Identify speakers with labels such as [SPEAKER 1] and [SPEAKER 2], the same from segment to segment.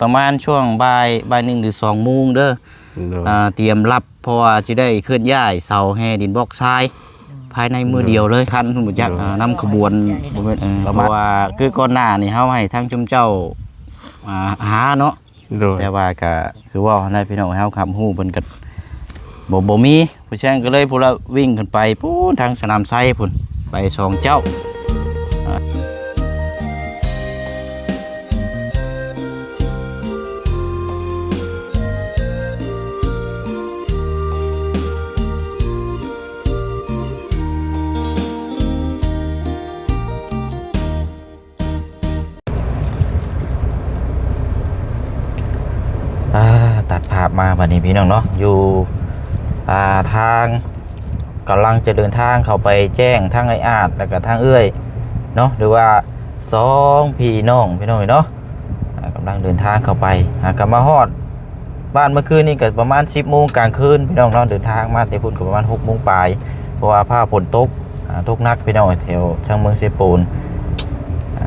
[SPEAKER 1] ประมาณช่วงบ่าย 1 หรือ 2 โมงเด้อเตรียมรับเพราะว่าจะได้เคลื่อนย้ายเสาแห่ดินบล็อกทรายภายในมือเดียวเลยคันคุณผู้จักนำขบวนเพราะว่าคือก่อนหน้านี่เฮาให้ทั้งชุมเจ้าหาเนาะแต่ว่าก็คือว่าในพี่น้องเฮาคำฮู้เพิ่นก็บ่มีผู้แช่งก็เลยพวกเราวิ่งขึ้นไปปู้ทางสนามไซพุ่นไป2 เจ้าตัดภาพมาบัดนี้พี่น้องเนาะอยู่ทางกำลังจะเดินทางเข้าไปแจ้งทางไอ้อาดแล้วก็ทางเอื้อยเนาะหรือว่า2 พี่น้องเนาะกำลังเดินทางเข้าไปกลับมาฮอดบ้านเมื่อคืนนี่ก็ประมาณ 10 โมงกลางคืนพี่น้องเนาะเดินทางมาแต่พุ่นก็ประมาณ 6 โมงปลายเพราะว่าผ้าฝนตกตกหนักพี่น้องแถวทางเมืองเซปูน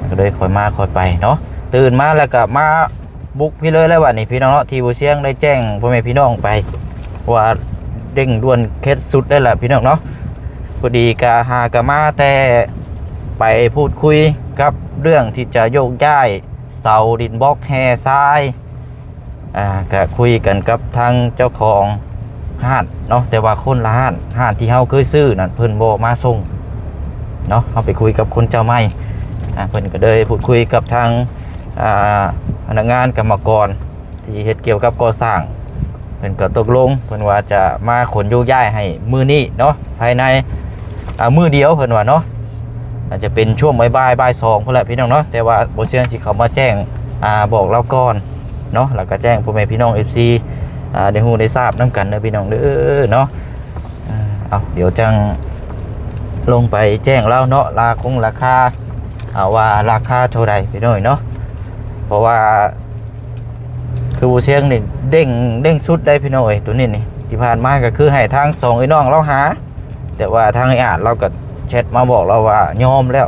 [SPEAKER 1] ก็เลยค่อยมาค่อยไปเนาะตื่นมาแล้วก็มาบุกพี่เลยแล้ววันนี้พี่น้องเนาะที่บูเชียงได้แจ้งพ่อแม่พี่น้องไปว่าเร่งด่วนเคสสุดได้แหละพี่น้องเนาะพอดีกะหากะมาแต่ไปพูดคุยกับเรื่องที่จะโยกย้ายเสาดินบล็อกแห่ทรายก็คุยกันกับทางเจ้าของห้านเนาะแต่ว่าคนละห้านที่เฮาเคยซื้อนั่นเพิ่นบ่มาส่งเนาะเฮาไปคุยกับคนเจ้าไม้เพิ่นก็เลยพูดคุยกับทางพนักงานกรรมกรที่เฮ็ดเกี่ยวกับก่อสร้างเพิ่นก็ตกลงเพิ่นว่าจะมาขนโยกย้ายให้มื้อนี้เนาะภายในมื้อเดียวเพิ่นว่าเนาะอาจจะเป็นช่วงบ่าย 2พุ่นแหละพี่น้องเนาะแต่ว่าบ่เชื่อสิเขามาแจ้งบอกเราก่อนเนาะแล้วก็แจ้งพ่อแม่พี่น้อง FC ได้ฮู้ได้ทราบนํกันเด้อพี่น้องเด้อเนาะเอาเดี๋ยวจังลงไปแจ้งเราเนาะราคาว่าราคาเท่าใดพี่น้องเนาะเพราะว่าคือบูเชียงนี่เด้งสุดได้พี่น้องตัวนี้นี่ที่ผ่านมาก็คือให้ทาง2ไอ้น้องเราหาแต่ว่าทางไอ้อาดเราก็แชทมาบอกเราว่ายอมแล้ว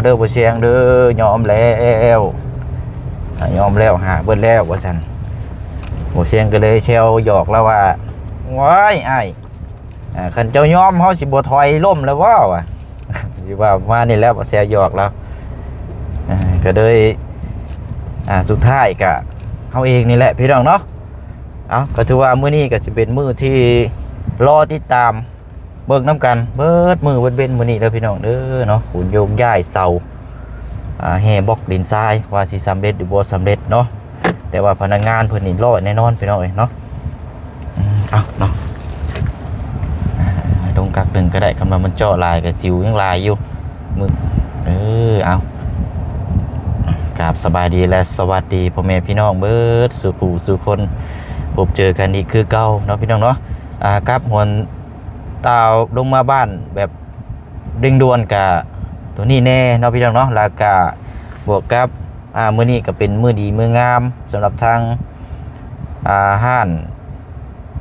[SPEAKER 1] เด้อบูเชียงเด้อยอมแล้วหาเบิดแล้วว่าซั่นบูเชียงก็เลยเชลหยอกเราว่าว้ายอ้ายคันเจ้ายอมเฮาสิบ่ถอยล่มแล้วว่ะสิว่ามานี่แล้วบ่แซวหยอกเราก็เลยสุดท้ายก็เฮาเองนี่แหละพี่น้องเนาะก็ถือว่ามื้อนี้ก็สิเป็นมื้อที่รอติดตามเบิ่งน้ำกันเบิดมื้อเบิดเว้นมื้อนี้เด้อพี่น้องเด้อเนาะขนโยกย้ายเสาแห่บล็อกดินทรายว่าสิสำเร็จหรือบ่สำเร็จเนาะแต่ว่าพนักงานเพิ่นนี่รอแน่นอนพี่น้องเนาะเนาะตรงกักหนึ่งก็ได้คำว่ามันเจาะลายกับซิวยังลายอยู่มึงกราบสบายดีและสวัสดีพ่อแม่พี่น้องเบิดสู่ผู้สู่คนพบเจอกันอีกคือเก่าเนาะพี่น้องเนาะครับหวนตาวลงมาบ้านแบบเร่งด่วนกับตัวนี้แน่เนาะพี่น้องเนาะแล้วก็บวกกับมื้อนี้ก็เป็นมื้อดีมื้องามสำหรับทางห้าน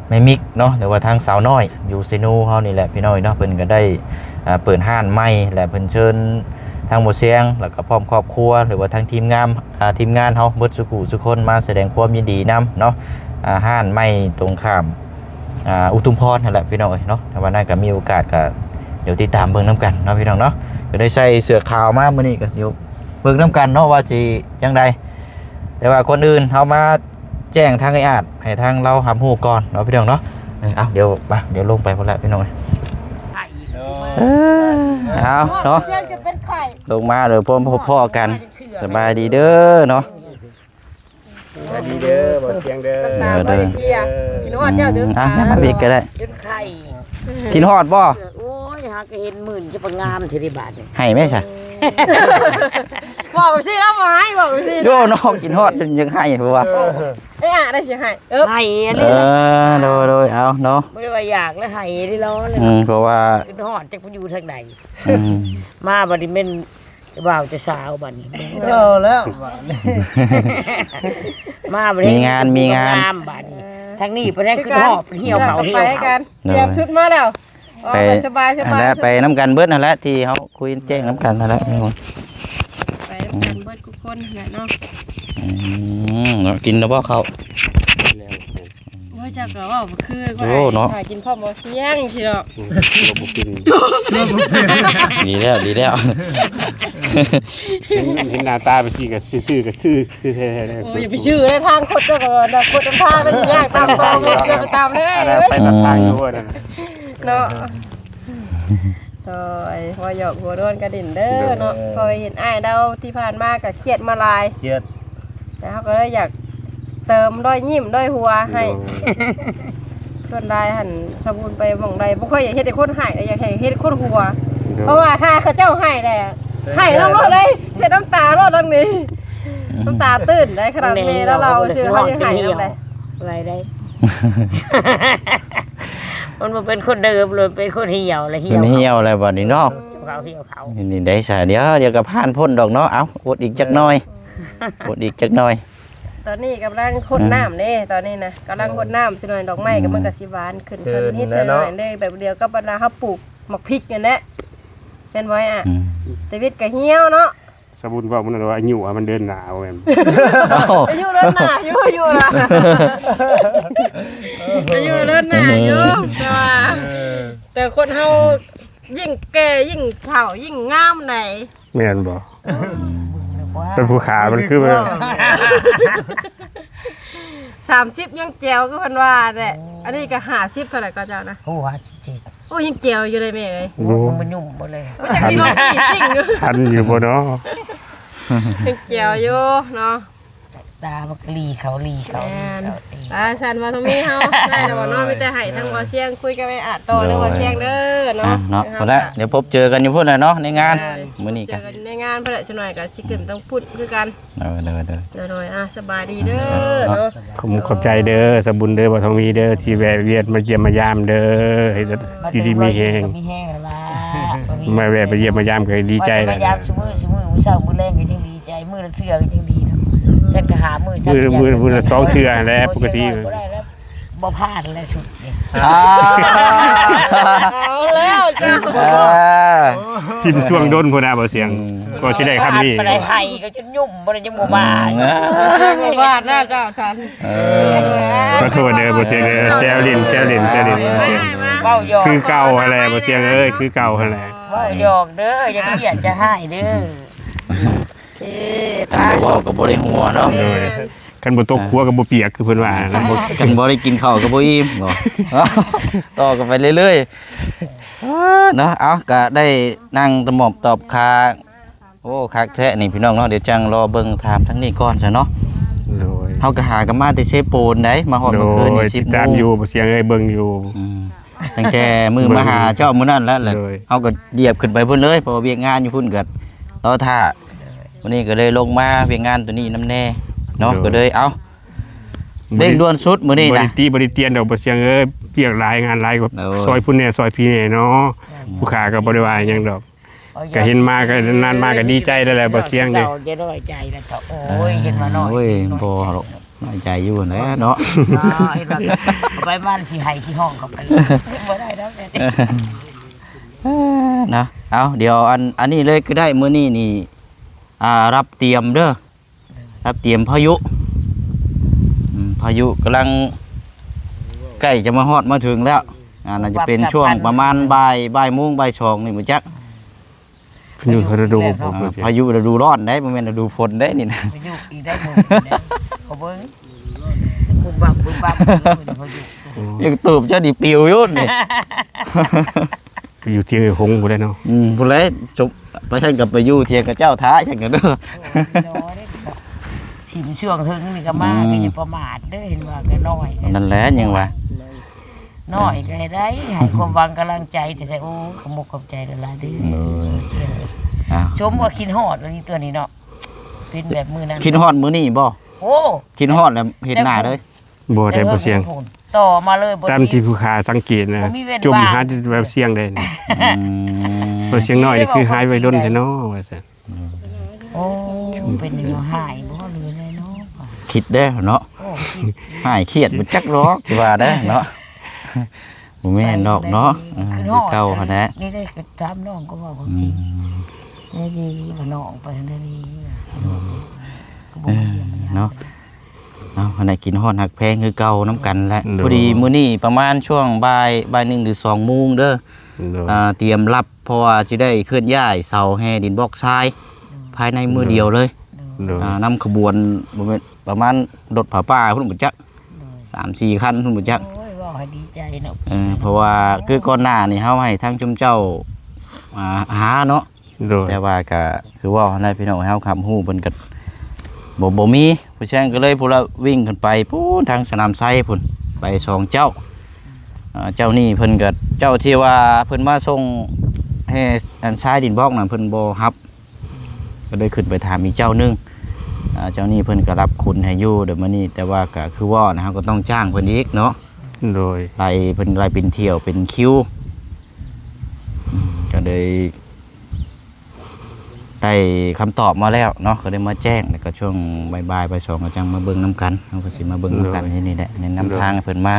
[SPEAKER 1] แม่มิกเนาะหรือว่าทางสาวน้อยอยู่เซนูเฮานี่แหละพี่น้อยเนาะเพิ่นก็ได้เปิดห้านใหม่และเพิ่นเชิญทางหมู่เสียงแล้วก็พร้อมครอบครัวหรือว่าทางทีมงานเฮาเบิดสุคนมาแสดงความยินดีนํเนาะห้านใหม่ตรงข้ามอุทุมพรนั่นแหละพี่น้อยเนาะถ้าว่าได้ก็มีโอกาสก็เดี๋ยวติดตามเบิ่งนํกันเนาะพี่น้องเนาะก็ได้ใส่เสื้อขาวมามื้อนี้ก็เดี๋ยวเบิ่งนํกันเนาะว่าสิจังไดแต่ว่าคนอื่นเฮามาแจ้งทางไอ้อาดให้ทางเราหำหูก่อนเนาะพี่น้องเนาะเดี๋ยวลงไปพอแล้วพี่น้องเนาะลงมาเดี๋ยวพ่อกันสบายดีเด้อเนาะ
[SPEAKER 2] สบายดีเด้อบ่เสียงเด้อ
[SPEAKER 3] กินฮอดเจ้าเด้อ
[SPEAKER 1] มาบีก็ได้
[SPEAKER 3] กินไข่
[SPEAKER 1] กินฮอดบ่
[SPEAKER 3] โอ้ยหาก็เห็นหมื่นจะประงามทีนี้บาทนี่
[SPEAKER 1] ให้ไหมใช่
[SPEAKER 4] บอกสิแล้วบ่ให้บอกสิ
[SPEAKER 1] โยน้องกินฮอดจนยังให้เพราะว่า
[SPEAKER 4] ได้สิให้
[SPEAKER 3] ให้
[SPEAKER 1] โดยเอาเนาะ
[SPEAKER 3] ไม่ได้ว่าอยากแล้วให้ที่ร้อนเลย
[SPEAKER 1] เพราะว่า
[SPEAKER 3] กินฮอดจักอยู่ทางใดมาบัดนี้แม่นบ่าวจะสาวบัดนี้
[SPEAKER 4] แล้ว
[SPEAKER 3] มาบัดนี้
[SPEAKER 1] มีงาน
[SPEAKER 3] บัดนี้ทางนี้เพิ่นได้ขึ้นฮอดเหี่ยวเขาเหี่ยว
[SPEAKER 4] กันเตรียมชุดมาแล้วสบาย
[SPEAKER 1] ไปน้ำกันเบิดนั่นแหละที่เขาคุยแจ้งน้ำกันนั่นแหละ
[SPEAKER 4] กันเบิดทุกคนแหละเนาะ
[SPEAKER 1] เนาะกินแล้วบ่เขาว
[SPEAKER 2] แล้ว
[SPEAKER 4] ว่าจะก็ว่าบ่คือ
[SPEAKER 1] โอ้เนาะ
[SPEAKER 4] ถ่ายกินข้าวบ่เสียงสิดอก
[SPEAKER 2] เราบ่กิน
[SPEAKER 1] ดีแล้วดีแล้ว
[SPEAKER 2] เห็นหน้าตาไปสิก็ซื่อๆก็ซื่อแท้ๆเลย
[SPEAKER 4] โอ้ยอย่าไปชื่อนะทางคนเจ้าก็ดอกคนทางไปยากตามตามอย่าไปตามเลย
[SPEAKER 2] อะไรไปตัดทางอยู่นั่นน่ะ
[SPEAKER 4] เนาะโอ้ยพอหยอกหัวโดนกระดิ่นเด้อเนาะพอเห็นอ้ายเดาที่ผ่านมาก็เครียดมาหลาย
[SPEAKER 2] เครียด
[SPEAKER 4] แต่เขาก็เลยอยากเติมด้อยยิ้มด้อยหัวให้ชวนได้หันสมุนไปหม่องใดบ่ค่อยอยากเฮ็ดให้คนหายอยากให้เฮ็ดคนหัว เพราะว่าถ้าเขาเจ้าให้แหละให้ต้องรอดเลยเช็ดน้ำตารอดตรงนี้น้ำตาตื้นได้ขนาดเมแล้วเราชื่อเขายังให้เอาเลย
[SPEAKER 3] อะไรได้ มันบ่เป็นคนเดิมเลยเป็นคนเหี่ยวเลยเหี่ยว
[SPEAKER 1] มันเหี่ยวแล้วบัดนี้เนาะ
[SPEAKER 3] เขาเหี่ยวเขา
[SPEAKER 1] นี่ได้ซะเดี๋ยวก็ผ่านพ้นดอกเนาะเอ้าอดอีกจักหน่อยอดอีกจักหน่อย
[SPEAKER 4] ตอนนี้กำลังคนน้ำเนี่ยตอนนี้นะกำลังคนน้ำสิหน่อยดอกไม้กับมันกสิหวานขึ้นเพิ่นนิดหน่อยได้แบบเดียวก็บรรดาเขาปลูกหมักพริกอย่างนี้เป็นไว้อ่ะแต่วิทย์ก็เหี่ยวเนาะ
[SPEAKER 2] สมุนบอกมันว่าอายุมันเดินหนาวแม่น
[SPEAKER 4] อายุเลิศหนาอยู่นะอายุเลิศหนาอยู่แต่คนเฮายิ่งแก่ยิ่งเฒ่ายิ่งงามไหน
[SPEAKER 2] แม่นบ่เป็นผู้ขามันคือแบบ
[SPEAKER 4] 30ยังแจวก็เพิ่นว่าแหละอันนี้ก็50เท่าไหร่ก็เจ้านะ
[SPEAKER 3] หัวจิต
[SPEAKER 4] โอ้ยังแจวอยู่เลยแม่เอ้ย
[SPEAKER 3] มันยุ่งหมดเลย
[SPEAKER 4] มันจะมีรถอีกสิ่งอยู่
[SPEAKER 2] ทันอยู่บ่เนาะ
[SPEAKER 4] ยังแจวอยู่เนาะ
[SPEAKER 3] ตาบักลีเขา
[SPEAKER 4] ฉันว่าทำไมเฮาได้แต่ว่าน้องมีแต่ให้ทั้งบ่เสียงคุยกันไปอาจต่อเด้อบ่เสียงเด้อเนาะ
[SPEAKER 1] เนาะพอแล้วเดี๋ยวพบเจอกันอยู่พุ่นน่ะเนาะในงานมื้อนี้
[SPEAKER 4] เจ
[SPEAKER 1] กั
[SPEAKER 4] อน กันในงานเพิ่นแหละจังหน่อยก็สิขึ้นต้องพูดคือกัน
[SPEAKER 1] เด้อ
[SPEAKER 4] เด้อๆอ่ะสบายดีเด้อเนาะ
[SPEAKER 2] ผมขอบใจเด้อสมบุญเด้อบ่ทองมีเด้อที่แวะเวียนมาเยี่ยมมายามเด้อให้อยู่ดีมีแฮง
[SPEAKER 3] มีแห้งแล้วล่ะ
[SPEAKER 2] มาแวะไปเยี่ยมมายามก็ดีใจ
[SPEAKER 3] แล้
[SPEAKER 2] แล้ว
[SPEAKER 3] ยามซุมื้อมื้อเช้ามื้อแรงก็ยังดีใจมื้อละเทื่อก็ยังดีเนาะฉันก็หามื้อ
[SPEAKER 2] มือละ2เทื่อแหล้วปกติ
[SPEAKER 3] บ่พลาดแล้วสุดนี่
[SPEAKER 4] เอาแล้วจ้า
[SPEAKER 2] ทิมช่วงด้นพุ่นน่ะบ่เสียงก็สิได้คำนี้
[SPEAKER 3] บ่ได้ให้ก็จนยุ่มบ่ได้จังบ่มา
[SPEAKER 4] บ่บาดนะเจ้าฉัน
[SPEAKER 2] ขอโทษเด้อบ่เสียงเด้อแซวเล่นเสียง
[SPEAKER 3] เว้าหยอก
[SPEAKER 2] คือเก่าหั่นแหละบ่เสียงเอ้ยคือเก่าหั่นแหละ
[SPEAKER 3] เว้าหยอกเด้ออย่าเครียดจะให้เด้อ
[SPEAKER 1] บอกก็บ่ได้หัวเนาะ
[SPEAKER 2] คันบ่ตกหัวก็บ่เปียกคือเพิ่นว่านะ
[SPEAKER 1] กันบ่ได้กินข้าวก็บ่อิ่มบ่ต่อกันไปเรื่อยๆเนาะเอาก็ได้นั่งตะหมอบตอบคาโอ้คักแท้นี่พี่น้องเนาะเดี๋ยวจังรอเบิ่งถามทั้งนี้ก่อนซะเนาะ
[SPEAKER 2] โดย
[SPEAKER 1] เฮาก็หากันมาแต่เซโปนได้มาฮอดเมื่อคืนนี่
[SPEAKER 2] ติด
[SPEAKER 1] 10
[SPEAKER 2] ตาม
[SPEAKER 1] โมง
[SPEAKER 2] อยู่บ่เสียงเอ้ยเบิ่งอยู่
[SPEAKER 1] ตั้งแต่มือมาหาเจ้ามื้อนั้นแล้วแหละ
[SPEAKER 2] เลย
[SPEAKER 1] เฮาก็เหยียบขึ้นไปพุ่นเลยเพราะว่าเวียกงานอยู่พุ่นก็รอท่าวันนี้ก็เลยลงมาเวียกงานตัวนี้นำแน่เนาะก็เลยเอาเร่งด่วนสุดมื้อนี้
[SPEAKER 2] บ่
[SPEAKER 1] นะ
[SPEAKER 2] ได้ตีบ่ได้เตียนดอกบ่เสียงเอ้ยเปียกหลายงานหลายก็
[SPEAKER 1] โอ้
[SPEAKER 2] ซอยพุ่นแน่ซอยพี่แน่เนาะผู้ขาก็บ่ได้ว่าหยังดอก ก็เห็นมาก็นานมาก็ดีใจแล้วแหละบ่เสียงเด้
[SPEAKER 3] จะน้อยใจแล้วเถอะโอ้ยเห็นว่าน้อย
[SPEAKER 1] โอ้ยบ่หรอกน้อยใจอยู่แหละเนาะ
[SPEAKER 3] เห็นว่าเอาไปบ้านสิให้สิห้องเขาไปบ่ได้แล้วแม่
[SPEAKER 1] นะเอาเดี๋ยวอันนี้เลยก็ได้มื้อนี้นี่รับเตรียมเด้อรับเตรียมพายุพายุกำลังใกล้จะมาฮอดมาถึงแล้วน่าจะเป็นช่วงประมาณบ่ายโมงบ่าย2นี่มื้อจัก
[SPEAKER 2] อยู่ฤดู
[SPEAKER 1] พายุฤดูร้อนได้บ่แม่นฤดูฝนได้นี่นะ
[SPEAKER 3] ไปอยู่อีกได้หมู่เขาเบิ่งบุบบับเขาอยู่
[SPEAKER 1] ยังตูบเจ้าดิปิวอยู่นี่
[SPEAKER 2] อยู่ที่หงส์บ่ได้เนาะ
[SPEAKER 1] พุ่นเลยจบไปฉันก็ไปอยู่เถียงกับเจ้าท้าฉันก็เด้อ
[SPEAKER 3] ทีมช่วงถึงนี่ก็มาก็อย่าประมาทเด้อเห็นว่าก็น้อย
[SPEAKER 1] นั่นแหละยังว่า
[SPEAKER 3] น้อยก็ได้ให้ความหวังกำลังใจแต่ใส่โอ้ขมกขอบใจหลายๆเด้อชมว่าคิดฮอดวันนี้ตัวนี้เนาะเป็นแบบมือนั้น
[SPEAKER 1] คิดฮอดมื้อนี้บ่
[SPEAKER 3] โอ้
[SPEAKER 1] คิดฮอดแล้วเห็นหน้าเลย
[SPEAKER 2] บ่ได้บ่เสียง
[SPEAKER 3] ต่อมาเลยบ่
[SPEAKER 2] ตามที่ผู้ขาสังเกตนะจมหาแบบเสียงได้นี่บ่เสียงน้อยนี่คือหายไว้ดนแท้เนาะว่าซั่น
[SPEAKER 3] โอ้เป็นยังหายบ่เหลือเลยเนาะ
[SPEAKER 1] คิดได้เนาะ
[SPEAKER 3] โอ้คิด
[SPEAKER 1] หายเครียดบ่จักหรอกสิว่าได้เนาะบ่แม่นดอกเนาะคือเก่าหั่นแหละ
[SPEAKER 3] นี่ได้คือถามน้องก็ว่าบ่จริงได้ดีว่าน้องไปทางได้ดี ก็บ่มาเยี่ยมยาม
[SPEAKER 1] เนาะเอาอันไหนกินฮอดหักแพงคือเก่าน้ำกันแหละพอดีมื้อนี้ประมาณช่วงบ่าย1หรือ2 โมงเด้อเตรียมรับเพราะว่าจะได้เคลื่อนย้ายเสาแห่ดินบล็อกทรายภายในมือเดียวเลยนำขบวนประมาณรถผาป่าพุ่นบ่จัก 3-4 คันพุ่นบ่จัก
[SPEAKER 3] โอ้ยว่าให้ดีใจเนาะ
[SPEAKER 1] เพราะว่าคือก่อนหน้านี่เฮาให้ทางชุมเจ้าหาเนาะแต่ว่าก็คือว่าในพี่น้องเฮาครับฮู้เพิ่นก็บ่มีผู้แช่งก็เลยพวกเราวิ่งขึ้นไปปู้ทางสนามไซพุ่นไป2เจ้าเจ้านี่เพิ่นก็เจ้าที่ว่าเพิ่นมาส่งให้อันชายดินบล็อกน่ะเพิ่นบ่รับก็เลยขึ้นไปถามอีกเจ้านึงเจ้านี่เพิ่นก็รับคุณให้อยู่เดี๋ยวมื้อนี้แต่ว่าก็คือว่านะเฮาก็ต้องจ้างเพิ่นอีกเนาะโดยรายเพิ่นรายเป็นเที่ยวเป็นคิวก็เลยได้คำตอบมาแล้วเนาะก็ได้มาแจ้งแล้วก็ช่วงบ่ายๆไป2ก็จังมาเบิ่งน้ำกันเฮาก็สิมาเบิ่งน้ำกันนี่แหละในนำทางเพิ่นมา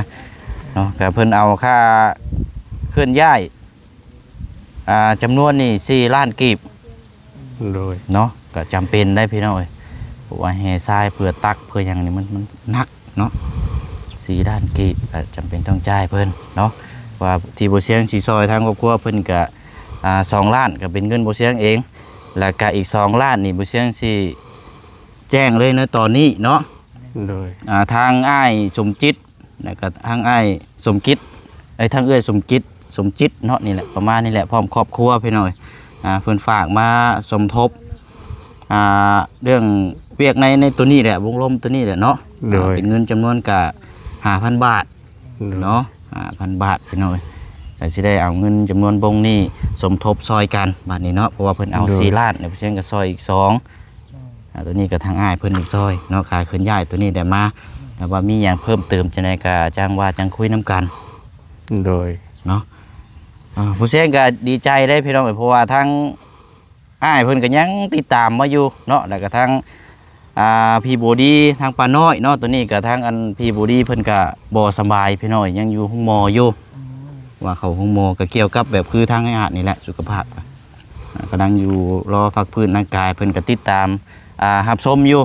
[SPEAKER 1] เนาะก็เพิ่นเอาค่าเคลื่อนย้ายจำนวนนี่4 ล้านกีบโดยเนาะก็จำเป็นได้พี่น้องเอ้ยเพราะว่าแห่ทรายเพื่อตักเพื่อหยังนี่มันหนักเนาะ4 ล้านกีบจำเป็นต้องจ่ายเพิ่นเนาะว่าที่บ่เสียงสิซอยทางครอบครัวเพิ่นก็2 ล้านก็เป็นเงินบ่เสียงเองแล้วก็อีก2 ล้านนี่บ่เสียงสิแจ้งเลยนะตอนนี้เนาะโดยทางอ้ายสมจิตแล้วก็ทางอ้ายสมกิจทางเอื้อยสมจิตเนาะนี่แหละประมาณนี้แหละพร้อมครอบครัวพี่น้อยเพิ่นฝากมาสมทบเรื่องเวียกในตัวนี้แหละวงล้มตัวนี้แหละเนาะเป็นเงินจำนวนก็5,000 บาทเนาะ5,000 บาทพี่น้อยแต่สิได้เอาเงินจำนวนบงนี้สมทบซอยกันบาทนี้เนาะเพราะว่าเพิ่นเอา4 ล้านเนี่ยเพิ่นก็ซอยอีก2ตัวนี้ก็ทางอ้ายเพิ่นอีกซอยเนาะขายเคลื่อนย้ายตัวนี้ได้มาแต่ว่ามีอย่างเพิ่มเติมจังได๋ก็จ้างว่าจังคุยนํกันโดยเนาะผู้เชี่ยวก็ดีใจได้พี่น้องเพราะว่าทางอ้ายเพิ่นก็ยังติดตามมาอยู่เนาะแล้วก็ทางพี่โบดีทางปาน้อยเนาะตัวนี้ก็ทางอันพี่โบดีเพิ่นก็บ่สบายพี่น้อยยังอยู่ห้องหมออยู่ว่าเขาห้องหมอก็เกี่ยวกับแบบคือทางอาหารนี่แหละสุขภาพกำลังอยู่รอพักพื้นร่างกายเพิ่นก็ติดตามรับชมอยู่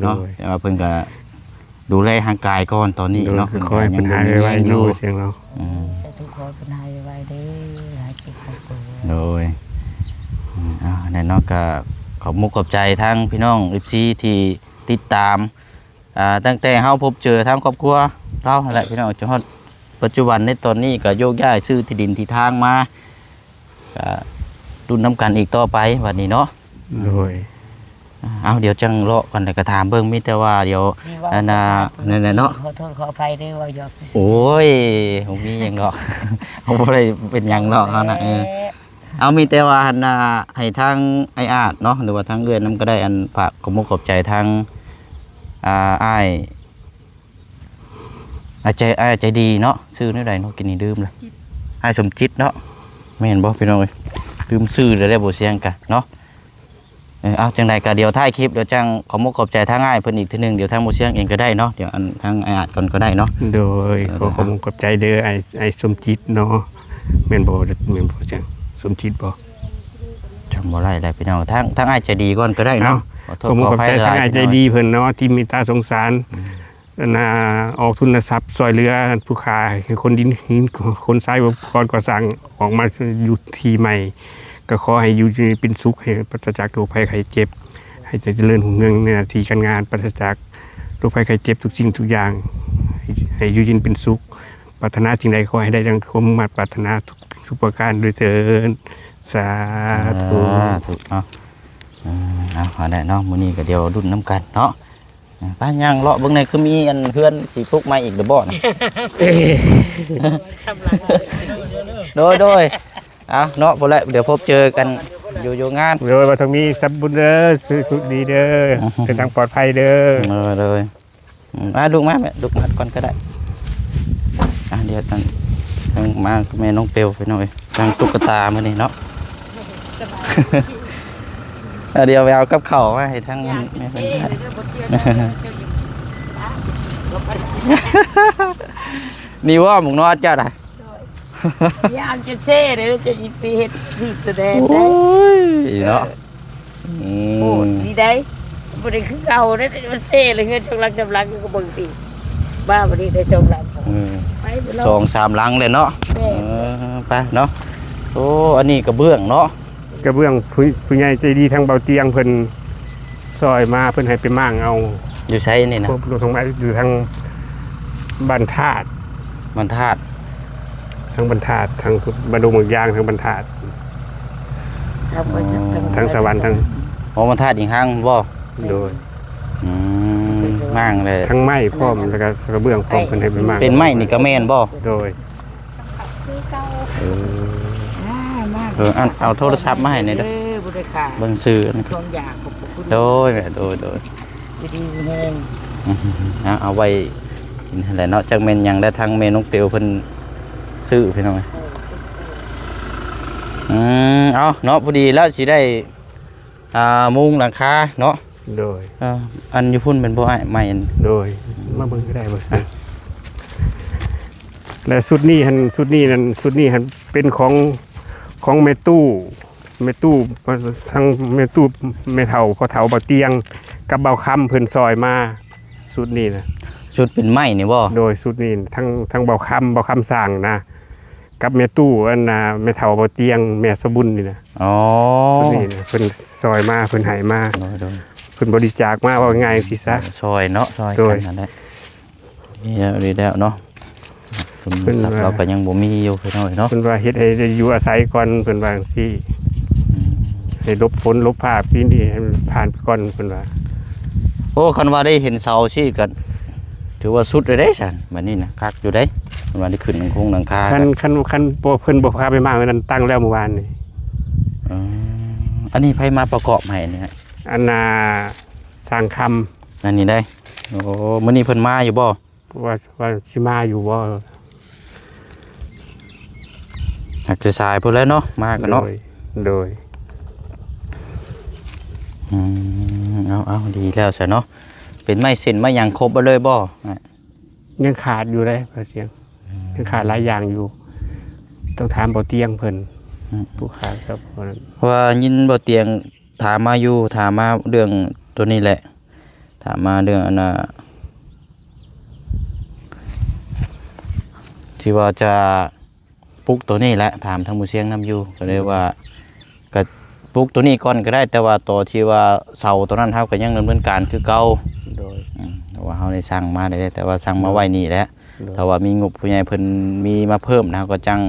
[SPEAKER 1] เนาะแต่ว่าเพิ่นก็ดูแลร่างกายก่อนตอนนี้เนาะ
[SPEAKER 2] คอยปัญหาไว้อยู่เสียงเรา
[SPEAKER 3] สาธุขอปัญหาไว้เด้อหายเจ็บหายปวด
[SPEAKER 1] โดยแน่นอนก็ขอบมุกขอบใจทั้งพี่น้อง FC ที่ติดตามตั้งแต่เฮาพบเจอทั้งครอบครัวเราแหละพี่น้องจนปัจจุบันในตอนนี้ก็โยกย้ายซื้อที่ดินที่ทางมาก็รุ่นน้ำกันอีกต่อไปวันนี้เนาะโดยเอาเดี๋ยวจังเลาะกันแต่กระถามเบิ่งมีแต่ว่าเดี๋ยวนั่นเนาะ
[SPEAKER 3] ขอโทษขออภัยด้วยว่าหยอก
[SPEAKER 1] โอ้ยผมมีหยังดอกผมบ่ได้เป็นหยังดอกเฮานะเอามีแต่ว่าให้ทางไอ้อาดเนาะหรือว่าทางเอื้อนนำก็ได้อันฝากขอบมุกขอบใจทางอ้ายใจดีเนาะชื่อนี่ใดเนาะกินนี่ดื่มเลยอ้ายสมจิตเนาะแม่นบ่พี่น้องเอ้ยลืมชื่อเลยได้บ่เสียงกันเนาะเอาจังใดก็เดี๋ยวท้ายคลิปเดี๋ยวจังขอมุกขอบใจทางอ้ายเพิ่นอีกทีนึงเดี๋ยวทางบ่เสียงเองก็ได้เนาะเดี๋ยวอันทางไอ้อาดก่อนก็ได้เนาะ
[SPEAKER 2] โดยขอมุกขอบใจเด้อไอ้สมจิตเนาะแม่นบ่จังสมจิตบ่
[SPEAKER 1] จำบ่ได้แล้วพี่น้องทางอ้ายใจดีก่อนก็ได้เนาะ
[SPEAKER 2] ขอมุกขอบใจทางอ้ายใจดีเพิ่นเนาะที่มีตาสงสารออกทุนทรัพย์ซอยเรือผู้ค้าคนดินคนทรายก่อสร้างออกมาอยู่ที่ใหม่ก็ขอให้อยู่เป็นสุขให้ปราศจากโรคภัยไข้เจ็บให้เจริญรุ่งเรืองในหน้าที่การงานปราศจากโรคภัยไข้เจ็บทุกสิ่งทุกอย่างให้อยู่ยินเป็นสุขปรารถนาสิ่งใดขอให้ได้ดังความมุ่งมั่นปรารถนาทุกประการโดยเถิดสาธุ
[SPEAKER 1] เนาะเอาได้เนาะมื้อนี้ก็เดี๋ยวรุ่นน้ำกันเนาะป้ายังเลาะเบิ่งในคือมีอันเพื่อนสิปลุกมาอีกเด้อบ่นะโดยเนาะบ่แล้วเดี๋ยวพบเจอกันอยู่งาน
[SPEAKER 2] โดยว่าต้องมีสับบุญเด้อสุขดีเด้อเดินทางปลอดภัยเด้อ
[SPEAKER 1] เลยลูกมาแม่ลูกมาก่อนก็ได้เดี๋ยวตั้งมาแม่น้องเปียวไปหน่อยตั้งตุ๊กตามื้อนี้เนาะเดี๋ยวไปเอากับข้าวมาให้ทั้งแม่เพิ่นได้นี่ว่าหมูนอดเจ้าได้
[SPEAKER 3] ยามจะเซ่หรือจะยิบเฮ็ดที่แสดงได้
[SPEAKER 1] เนาะ
[SPEAKER 3] โอ้ดีได้บ่ได้คือเก่านะมันเซ่เลยเงินจงรักจำลังก็เบิ่งติบ้าบ่ได้ได้จงรักไปบ่รอ
[SPEAKER 1] สองสามหลังเลยเนาะ
[SPEAKER 3] แม่
[SPEAKER 1] ไปเนาะโอ้อันนี้กระเบื้องเนาะ
[SPEAKER 2] กระเบื้องผู้ใหญ่ใจดีทางเบาเตียงเพิ่นซอยมาเพิ่นให้ไปมั่งเอา
[SPEAKER 1] อยู่ใช้นี่นะ
[SPEAKER 2] พวกรถทางไม้อยู่ทางบรรทัด
[SPEAKER 1] มันธาตุ
[SPEAKER 2] ทางบรรทัดทางบรรดงเมืองยางทางบรรทัด
[SPEAKER 3] ทำไว้สัก
[SPEAKER 2] ทางสวรรค์ทาง
[SPEAKER 1] โอ้มันธาตุอีกห้างบ่
[SPEAKER 2] โดย
[SPEAKER 1] มั่งเลย
[SPEAKER 2] ทั้งไม้พร้อมแล้วก็กระเบื้องพร้อมเพิ่นให้ไปมั่ง
[SPEAKER 1] เป็นไม้นี่ก็แม่นบ่
[SPEAKER 2] โดย
[SPEAKER 1] เอาโทรศัพท์มาให้หน่อยเด้อ
[SPEAKER 3] บ่ได้ค่ะ
[SPEAKER 1] เบิ่งซื้อนะ
[SPEAKER 3] ช่วงอยากขอบคุณ
[SPEAKER 1] โดยโดย
[SPEAKER 3] ดีแน่
[SPEAKER 1] เอาไว้กินอะไรเนาะจักแม่นหยังได้ทางแม่น้องเปียวเพิ่นซื้อพี่น้องเอาเนาะพอดีแล้วสิได้มุงหลังคาเนาะ
[SPEAKER 2] โดย
[SPEAKER 1] อันอยู่พุ่นเป็นบ่อ้ายใหม่
[SPEAKER 2] โดยมาเบิ่งก็ได้บ่และสุดนี้หันเป็นของแม่ตู้ทั้งแม่ตู้แม่เฒ่าพ่อเฒ่าเบาเตียงกับเบาคำเพิ่นซอยมาสุดนี้นะ
[SPEAKER 1] ชุดเป็นไม้นี่บ่
[SPEAKER 2] โดยสุดนี้ทั้งเบาคำสร้างนะกับแม่ตู้อันน่ะแม่เฒ่าเบาเตียงแม่สะบุญนี่นะ
[SPEAKER 1] อ๋อ
[SPEAKER 2] สุดนี้นะเพิ่นซอยมาเพิ่นให้มา
[SPEAKER 1] โดย
[SPEAKER 2] เพิ่นบริจาคมาว่าง่ายสิซะ
[SPEAKER 1] ซอยเนาะซอย
[SPEAKER 2] โดย
[SPEAKER 1] กันนั่นแหละนี่แล้วเนาะ
[SPEAKER 2] เพิ่น
[SPEAKER 1] เราก็ยังบ่มีอยู่พี่น้องเนาะ
[SPEAKER 2] เพิ่นว่าเฮ็ดให้ได้อยู่อาศัยก่อนเพิ่นว่าจังซี่ให้ลบฝนลบภาพปีนี้ให้มันผ่านไปก่อนเพิ่นว่า
[SPEAKER 1] โอ้คันว่าได้เห็นเสาชีกันถือว่าสุดเลยเด้ฉันบัดนี้นะคักอยู่เด้คันว่าได้ขึ้นคงหลังคา
[SPEAKER 2] คันบ่เพิ่นบ่พาไปมากนั้นตั้งแล้วเมื่อวานนี่
[SPEAKER 1] อันนี้ไผมาประกอบให้เนี่ย
[SPEAKER 2] อันน่ะสร้างคำ
[SPEAKER 1] อันนี้ได้โอ้มื้อนี้เพิ่นมาอยู่บ่
[SPEAKER 2] ว่าสิมาอยู่บ่
[SPEAKER 1] หักจะสายพุ่นแล้วเนาะมากันเนาะ
[SPEAKER 2] โดย
[SPEAKER 1] เอาดีแล้วซะเนาะเป็นไม้เส้นไม้หยังครบบ่เลยบ่
[SPEAKER 2] ยังขาดอยู่เลยพระเสียงยังขาดหลายอย่างอยู่ ต้องถามเบาเตียงเพิ่นผู้ค้าครับเพราะนั้น
[SPEAKER 1] ว่ายินบ่เตียงถามมาอยู่ถามมาเรื่องตัวนี้แหละถามมาเรื่องอันน่ะที่ว่าจะปลุกตัวนี้แหละถามทางหมู่เสียงนํอยู่ก็เลยว่าก็ปลุกตัวนี้ก่อนก็ได้ แต่ว่าตัวที่ว่าเสาตัวนั้นเฮาก็ยังดำเนินการคือเก่า
[SPEAKER 2] โดย
[SPEAKER 1] แต่ว่าเฮาได้สั่งมาได้แต่ว่าสั่งมาไว้นี่แหละแต่ว่ามีงบผู้ใหญ่เพิ่นมีมาเพิ่มนะก็จัง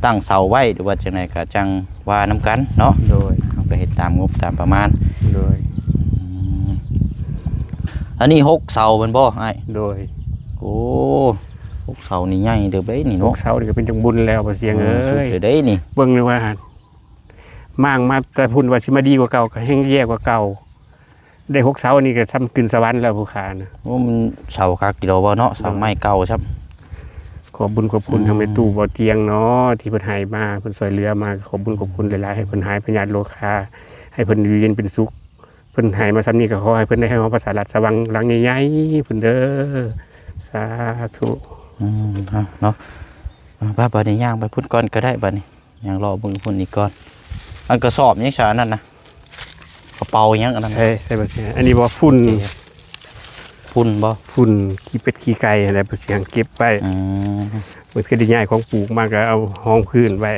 [SPEAKER 1] ตั้งเสาไว้หรือว่าจังไดก็จังว่านํกันเนาะ
[SPEAKER 2] โดย
[SPEAKER 1] เฮาก็เฮ็ดตามงบตามประมาณ
[SPEAKER 2] โดย
[SPEAKER 1] อันนี้6เสาเพิ่นบ่อ้าย
[SPEAKER 2] โดย
[SPEAKER 1] โอ้6เสานี่ใหญ่เด้อเบ้นี่
[SPEAKER 2] พว
[SPEAKER 1] เนาะ
[SPEAKER 2] กเสานี่ก็เป็นจังบุญแล้วพระเสียงเอ้
[SPEAKER 1] สุด
[SPEAKER 2] ย
[SPEAKER 1] เลยเด้นี่
[SPEAKER 2] เบิ่งเลยว่ามั่งมาแต่พุ่นว่าสิมาดีกว่าเก่าก็แห้งแย่กว่าเก่าได้6เสาอันนี้ก็ซ้ำขึ้นสวรรค์แล้วผู้ค้านะ
[SPEAKER 1] โอ้มันเสาคักกิโลบ่เนาะเสาไม้เก่าครับ
[SPEAKER 2] ขอบบุญขอบคุณทางแม่ตู้บ่อเตียงเนาะที่เพิ่นให้มาเพิ่นช่วยเหลือมาขอบบุญขอบคุณหลายๆให้เพิ่นหายพยาธิโรคาให้เพิ่นอยู่เย็นเป็นสุขเพิ่นให้มาซ้ำนี้ก็ขอให้เพิ่นได้ให้ของภาษาลัดสว่างหลังใหญ่ๆเพิ่นเด้อสาธุ
[SPEAKER 1] เนาะบัดนี้ย่างไปพุ่นก่อนก็ได้บัดนี้ย่างรอเบิ่งพุ่นอีกก่อนอันกระสอบยังฉานั่นนะกระเป๋ายังอันนั้น
[SPEAKER 2] ใช่บ่เสียอันนี้บ่ฝุ่น
[SPEAKER 1] พุ่นบ่
[SPEAKER 2] ฝุ่นขี้เป็ดขี้ไก่อะไรบ่เสียงเก็บไว้มันคือได้ย้ายของปลูกมาก็เอาห้องพื้นไว้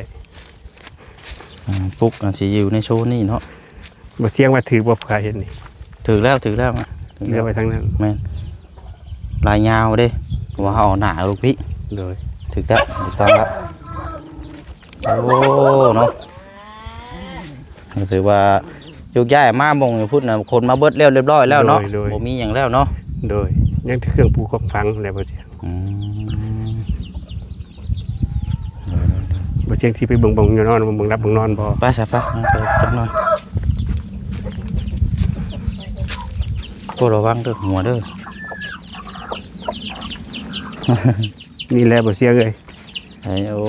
[SPEAKER 1] ปลุกอันสิอยู่ในโชว์นี่เนาะ
[SPEAKER 2] บ่เสียงว่าถือบ่เผื่อเห็นนี่
[SPEAKER 1] ถึงแล้ว
[SPEAKER 2] เรือไว้ทางนั้น
[SPEAKER 1] แม่นลายยาวเด้ว่าเฮาหน้าลูกพี่
[SPEAKER 2] โดย
[SPEAKER 1] ถึงแล้วถูกต้องแล้วโอ้เนาะรู้สึกว่ายุกย้ายมาบ่งอยู่พุ่นน่ะคนมาเบิดแล้วเรียบร้อยแล้วเนาะบ่มีหยังแล้วเนาะ
[SPEAKER 2] โดยยังเครื่องปลูกของฟังอะไรบ่เสียงบ่เสียงที่ไปเบิ่งอยู่นอนเบิ่งรับเบิ่งนอนบ่
[SPEAKER 1] ไปซะไปจักหน่อยโปรดระวังเด้อหัวเด้อ
[SPEAKER 2] นี่แหละบ่เสียงเอ้ย
[SPEAKER 1] ไอ้โอ้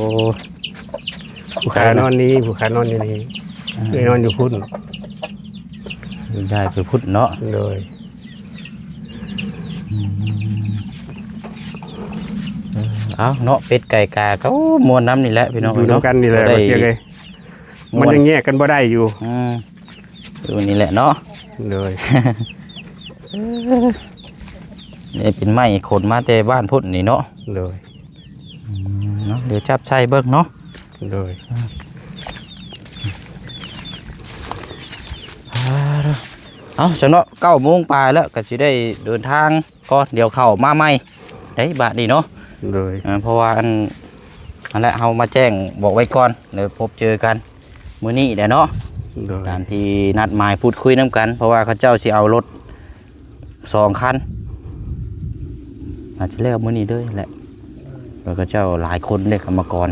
[SPEAKER 2] ผู้ขานอนนี้ผู้ขานอนอยู่นี่เอ้ยนอนอยู่พุ่น
[SPEAKER 1] ได้ไปพุทธเนาะ
[SPEAKER 2] โดย
[SPEAKER 1] เอาเนาะเป็ดไก่กาก็มวนน้ำนี่แหละพี่น้อง
[SPEAKER 2] อยู่นำกันนี่แหละบ่เสียงเอ้ยมันยังแยกกันบ่ได้อยู่
[SPEAKER 1] ดูนี่แหละเนาะ
[SPEAKER 2] โดย
[SPEAKER 1] นี่เป็นไม้ขนมาแต่บ้านพุ่นนี่เนาะ
[SPEAKER 2] โดย
[SPEAKER 1] เนาะเดี๋ยวจับใส่เบิ่งเนาะ
[SPEAKER 2] โดย
[SPEAKER 1] เอาจังเนาะ9 โมงปลายแล้วก็สิได้เดินทางก่อนเดี๋ยวเข้ามาใหม่ได้บาดนี้เนาะ
[SPEAKER 2] โดย
[SPEAKER 1] เพราะว่าอันแหละเฮามาแจ้งบอกไว้ก่อนเดี๋ยวพบเจอกันมื้อนี้แหละเนาะ
[SPEAKER 2] โดย
[SPEAKER 1] ตามที่นัดหมายพูดคุยนํกัน เพราะว่าเขาเจ้าสิเอารถ2 คันอาจจะแล้วมื้อนี้เด้อแหละแล้วเขาเจ้าหลายคนเด้กรรมกร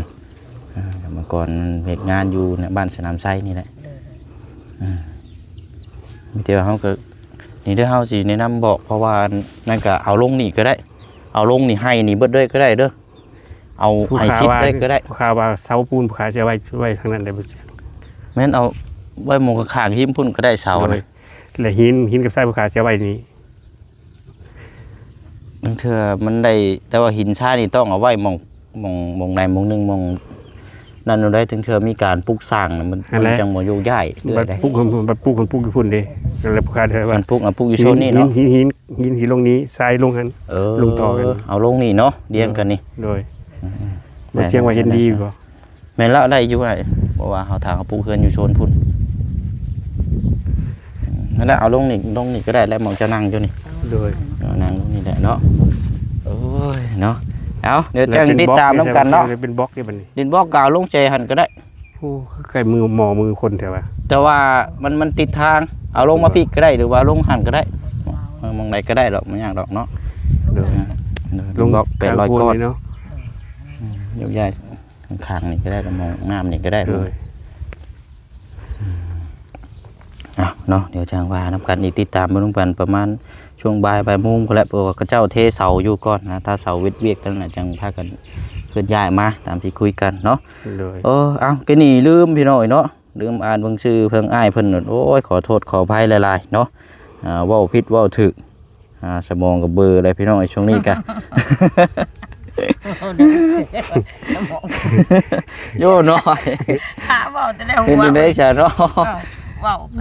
[SPEAKER 1] กรรมกรเฮ็ดงานอยู่ในบ้านสนามไซนี่แหละมีแต่ว่าเฮาก็นี่เด้อเฮาสิแนะนำบอกเพราะว่านั่นก็เอาลงนี่ก็ได้ เอาลงนี่ให้นี่เบิดด้วยก็ได้เด้อเอา
[SPEAKER 2] ผู้
[SPEAKER 1] ให้
[SPEAKER 2] ค้า
[SPEAKER 1] ชิด
[SPEAKER 2] ว่า
[SPEAKER 1] ได้ก็ได้
[SPEAKER 2] ผู้ค้าว่าเสาปูนผู้ค้าจะไว้ทางนั้นได้บ่เสียง
[SPEAKER 1] แม่นเอาไว้หมองข้างๆหิมพุ่นก็ได้เสา
[SPEAKER 2] โด
[SPEAKER 1] นะ
[SPEAKER 2] ยและหินกับทรายผู้ค้าจะไว้นี่
[SPEAKER 1] นั่นเถื่อมันได้แต่ว่าหินชานี่ต้องเอาไว้หมองใดหมองหนึงหมองนั่นเอาได้ถึงเถื่อมีการปลูกสร้างน่ะมันจังบ่โยกย้ายเรื่อ
[SPEAKER 2] บั
[SPEAKER 1] ย
[SPEAKER 2] ด
[SPEAKER 1] ได้
[SPEAKER 2] ปลูกบัดปลูกคนปลูกอยู่พุ่นเด้นั่นแหละผู้ค้าได้ว่า
[SPEAKER 1] มันปลูกปลูกอยู่โซนนี้เนาะ
[SPEAKER 2] หินลงนี้ทรายลงหัน ลงต่อกัน
[SPEAKER 1] เอาลงนี่เนาะเรียงกันนี่
[SPEAKER 2] โดยบ่เสียงว่าเห็นดีบ่
[SPEAKER 1] แม่นแล้วได้อยู่ไอ้เพราะว่าเฮาทางเขาปลูกเฮือนอยู่โซนพุ่นนั่นแหละเอาลงนี่ก็ได้แล้วหมองจะนั่งอยู่นี่
[SPEAKER 2] โดย
[SPEAKER 1] นั่งตรงนี้แหละเนาะโอ้ยเนาะเอาเดี๋ยวแจ้งติดตามน้ำกันเนาะ
[SPEAKER 2] เป็นบล็อกได้บัดนี้
[SPEAKER 1] ดินบอกกล่าวลงใจหันก็ได้
[SPEAKER 2] โอ้ใกล้มือคนแถวว่า
[SPEAKER 1] แต่ว่ามันติดทางเอาลงมาพีกก็ได้หรือว่าลงหันก็ได้มองไหนก็ได้หรอกมันยากหรอกเนาะ
[SPEAKER 2] โดย
[SPEAKER 1] ลงบอก800 ก้อน
[SPEAKER 2] เนาะ
[SPEAKER 1] ยกย้ายข้างๆนี่ก็ได้มองน้ำนี่ก็ได้
[SPEAKER 2] โดย
[SPEAKER 1] เนาะเดี๋ยวจ้างว่าน้ำกันนี่ติดตามมาลงกันประมาณช่วงบ่ายโมงก็แล้วเพราะว่าเขาเจ้าเทเสาอยู่ก่อนนะถ้าเสาเวียกกันนะจังพากันเคลื่อนย้ายมาตามที่คุยกันเนาะ
[SPEAKER 2] โดย
[SPEAKER 1] เอาแกนี่ลืมพี่น้อยเนาะลืมอ่านเบิ่งชื่อเพิ่งอ้ายเพิ่นโอ้ยขอโทษขออภัยหลายๆเนาะเว้าผิดเว้าถูกสมองกับเบอร์อะไรพี่น้อยช่วงนี้กัน โย่น้อย
[SPEAKER 3] หาเว้าแต่แล้ว
[SPEAKER 1] เป็น
[SPEAKER 3] หัว
[SPEAKER 1] จังได๋ซะเนาะ
[SPEAKER 3] เว้าไป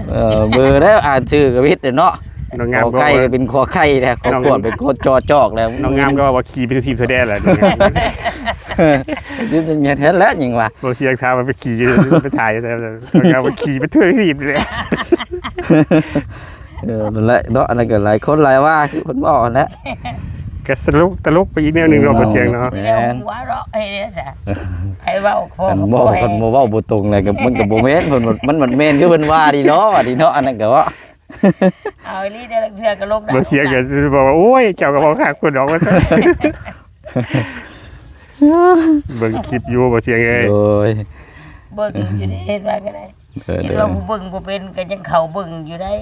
[SPEAKER 1] เบอร์แล้วอ่านชื่อก็ผิดเนาะ
[SPEAKER 2] น้อง
[SPEAKER 1] ข
[SPEAKER 2] งาม
[SPEAKER 1] อ
[SPEAKER 2] ก็
[SPEAKER 1] ไก่ก็เป็นขอไข่แล้วขอขวดเป็นขอจอจอกแล้ว
[SPEAKER 2] น้องงามก็ว่าขี่ไปทีมเธอได้แหละ
[SPEAKER 1] ยืนเป็นเมียแท้แล้วยิงว่ะ
[SPEAKER 2] โรเชียงท้ามันไปขี่ไปถ่ายแต่น้องงามว่าขี่ไปเทื่อทีมเลย
[SPEAKER 1] นั่นแหละเนาะอันนั้นก็หลายคนหลายว่าคือเพิ่นบอกนั่นแหละ
[SPEAKER 2] ก็สนุกตลกไปอีกแนวหนึงเราโรเชียงเนาะ
[SPEAKER 1] แม่
[SPEAKER 3] แล้วหัวเราะเฮ้ยจ้ะให้เว้าพอ
[SPEAKER 1] กันบ่คนบ่เว้าบ่ตรงเลยก็มันก็บ่แม่นเพิ่นมันแม่นคือเพิ่นว่าดีเนาะว่าดีเนาะอันนั้นก็ว่า
[SPEAKER 3] เอาอีหลีเด้อเทื่อก็ลง
[SPEAKER 2] โรเชียงก็บอกว่าโอ้ยเจ้าก็บอกขาคนออกมาเบิ่งคลิปอยู่โรเชียงเอ้ย
[SPEAKER 1] โอ้ย
[SPEAKER 3] เบิ่งอยู่ได้เห็นว่าก็ได้
[SPEAKER 1] เออ
[SPEAKER 3] เห็น
[SPEAKER 1] เด้อ
[SPEAKER 3] ว่าผู้เบิ่งบ่เป็นก็ยังเข้าเบิ่งอยู่ได้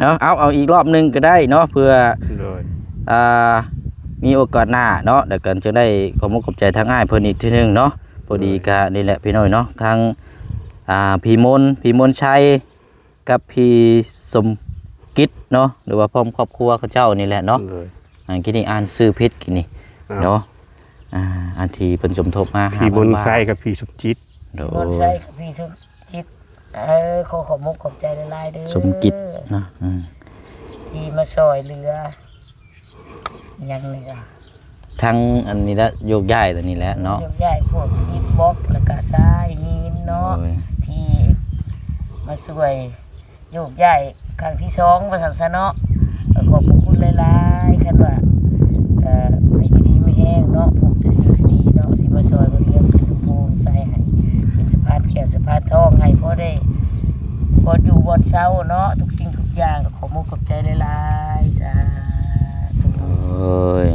[SPEAKER 1] เนาะเอาอีกรอบหนึงก็ได้เนาะเพื่อ
[SPEAKER 2] โดย
[SPEAKER 1] มีโอกาสหน้าเนาะเดี๋ยวกันจะได้ขอบคุณขอบใจทางง่ายเพิ่นอีกทีนึงเนาะพอดีก็นี่แหละพี่น้อยเนาะทางพี่มนชัยกับพี่สมกิจเนาะหรือว่าพร้อมครอบครัวเขาเจ้านี่แหละเนาะ
[SPEAKER 2] โดย
[SPEAKER 1] อันกินนี่อ่านซื้อพิษกินนี่เนาะอันที่เพิ่นสมทบมา
[SPEAKER 2] พี่บน
[SPEAKER 1] 5,000
[SPEAKER 2] ไซกับพี่สุจิต
[SPEAKER 1] โด
[SPEAKER 3] มนต์
[SPEAKER 1] ย
[SPEAKER 3] ใส่กับพี่สมจิตขอขอบมุกขอบใจหลายๆเด้อ
[SPEAKER 1] สมกิจเนาะ
[SPEAKER 3] ที่มาซอยเรือยังนี่จ้ะ
[SPEAKER 1] ทั้งอันนี้ละโยกย้ายตัวนี้แหละเนาะ
[SPEAKER 3] ยกย้ายพวกอิฐบล็อกแล้วก็ทรายหินเนาะ
[SPEAKER 1] โอ้ย
[SPEAKER 3] ที่มาช่วยโยกย้ายครั้งที่2ว่าซั่นซะเนาะขอบคุณหลายๆคันว่าให้อยู่ดีไม่แห้งเนาะผูกแต่สิ่งดีเนาะสิมาซอยมาเลี้ยงเป็นลูกโป่งใส่ให้เป็นสะพานแก้วสะพานทองให้พอได้พออยู่บนเสาเนาะทุกสิ่งทุกอย่างก็ขอมุกขอบใจหลายๆสาธุ
[SPEAKER 1] โอ้ย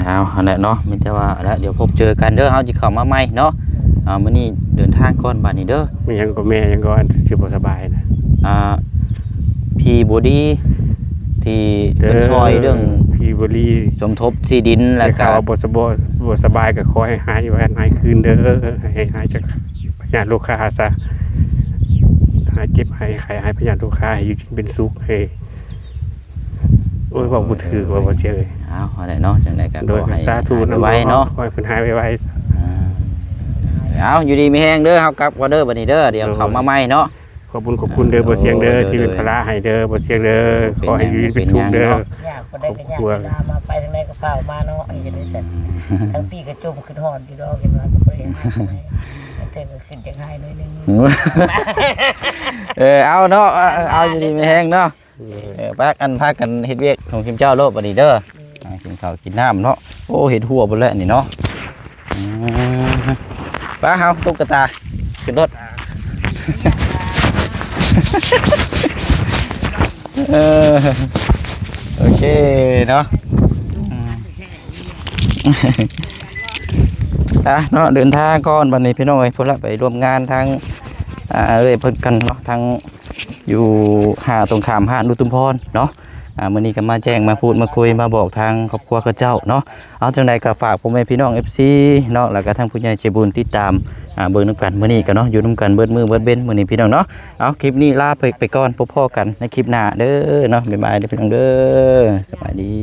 [SPEAKER 1] เอาอันนั้นเนาะมีแต่ว่าแล้วเดี๋ยวพบเจอกันเด้อเฮาสิเข้ามาใหม่เนาะมื้อนี้เดินทางก่อนบัดนี้เด้อ
[SPEAKER 2] ไม่ยังก็แม่ยังก็อันที่บ่สบายนะ
[SPEAKER 1] พี่บอดี้ที่เป็นซอยเรื่อง
[SPEAKER 2] พี่บุรี
[SPEAKER 1] สมทบที่ดิน
[SPEAKER 2] แล้
[SPEAKER 1] แล้ว ว
[SPEAKER 2] ก็
[SPEAKER 1] ก็
[SPEAKER 2] บ่สบายก็ขอให้หายไว้หายคืนเด้อให้หายจากพยาธิโรคาซะหายเจ็บหายไข้หายพยาธิโรคาให้อยู่ดีเป็นสุขให้โอ้ยบอกบ่ถือว่าบ่เชื่อเลย
[SPEAKER 1] เอาอะไรเนาะจังได๋ก็
[SPEAKER 2] โดย
[SPEAKER 1] ขอให้
[SPEAKER 2] สาธุ
[SPEAKER 1] หายไว้เนาะ
[SPEAKER 2] ขอให้เพิ่นหายไว
[SPEAKER 1] อ่า เอาอยู่ดีมีแฮงเด้อเฮากลับว่าเด้อบัดนี้เด้อเดี๋ยวเข้ามาใหม่เนาะ
[SPEAKER 2] ขอบคุณเด้อบ่เสียงเด้อที่เป็นภาระให้เด้อบ่เสียงเด้อขอให้อยู่เป็นสุขเด้อ
[SPEAKER 3] อยากบ่ได้ก็อยากเวลามาไปทางใดก็เฝ้ามาเนาะไอ้จะได้สั่นทั้งปีก็จมขึ้นฮอดอยู่ดอกเห็นว่าก็บ่ได้ให้แต่ก็ขึ้นจังไห้หน่อยนึง
[SPEAKER 1] เอาเนาะเอาอยู่ดีมีแฮงเนาะพากันเฮ็ดเวียกของทีมเจ้าโลดบัดนี้เด้อกินข้าวกินน้ำเนาะโอ้เห็ดหัวบ่แล้วนี่เนาะป้าเฮาตุ๊กตาขึ้นรถโอเคเนาะเนาะเดินทางก่อนวันนี้พี่น้องเอ้ยพุ่นละไปร่วมงานทางเพิ่นกันเนาะทางอยู่หาตรงข้ามหาดอุทุมพรเนาะมื้อนี้ก็มาแจ้งมาพูดมาคุยมาบอกทางครอบครัวเขาเจ้าเนาะเอาจังใดก็ฝากพ่อแม่พี่น้อง FC เนาะแล้วก็ทางผู้ใหญ่ใจบุญติดตามเบิ่งนำกันมื้อนี้ก็เนาะอยู่นำกันเบิดมื้อเบิดเว้นมื้อนี้พี่น้องเนาะเอาคลิปนี้ลาไปก่อนพบกันในคลิปหน้าเด้อเนาะบ๊ายบายเด้อพี่น้องเด้อสวัสดี